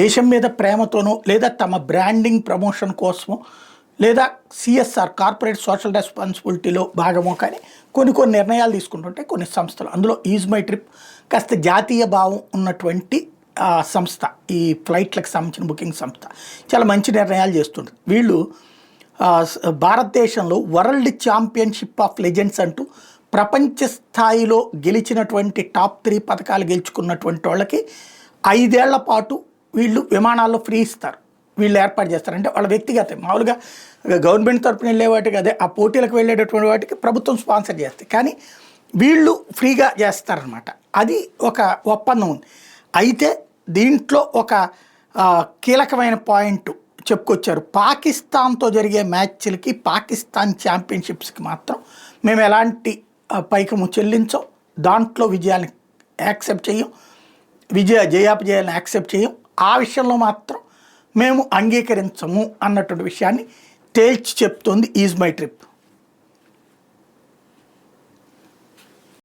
దేశం మీద ప్రేమతోనో లేదా తమ బ్రాండింగ్ ప్రమోషన్ కోసమో లేదా సిఎస్ఆర్ కార్పొరేట్ సోషల్ రెస్పాన్సిబిలిటీలో భాగమో కానీ కొన్ని నిర్ణయాలు తీసుకుంటుంటే కొన్ని సంస్థలు, అందులో ఈజ్ మై ట్రిప్ కాస్త జాతీయ భావం ఉన్నటువంటి సంస్థ, ఈ ఫ్లైట్లకు సంబంధించిన బుకింగ్ సంస్థ చాలా మంచి నిర్ణయాలు చేస్తుంది. వీళ్ళు భారతదేశంలో వరల్డ్ ఛాంపియన్షిప్ ఆఫ్ లెజెండ్స్ అంటూ ప్రపంచ స్థాయిలో గెలిచినటువంటి టాప్ 3 పథకాలు గెలుచుకున్నటువంటి వాళ్ళకి 5 ఏళ్ల పాటు వీళ్ళు విమానాల్లో ఫ్రీ ఇస్తారు. వీళ్ళు ఏర్పాటు చేస్తారంటే వాళ్ళ వ్యక్తిగత, మామూలుగా గవర్నమెంట్ తరపున వెళ్ళే వాటికి అదే ఆ పోటీలకు వెళ్ళేటటువంటి వాటికి ప్రభుత్వం స్పాన్సర్ చేస్తాయి, కానీ వీళ్ళు ఫ్రీగా చేస్తారనమాట. అది ఒక ఒప్పందం ఉంది. అయితే దీంట్లో ఒక కీలకమైన పాయింట్ చెప్పుకొచ్చారు. పాకిస్తాన్తో జరిగే మ్యాచ్లకి, పాకిస్తాన్ ఛాంపియన్షిప్స్కి మాత్రం మేము ఎలాంటి పైకము చెల్లించం, దాంట్లో విజయాన్ని యాక్సెప్ట్ చేయం, జయాపజయాలను యాక్సెప్ట్ చేయం, ఆ విషయంలో మాత్రం మేము అంగీకరించము అన్నటువంటి విషయాన్ని తేల్చి చెప్తోంది ఈజ్ మై ట్రిప్.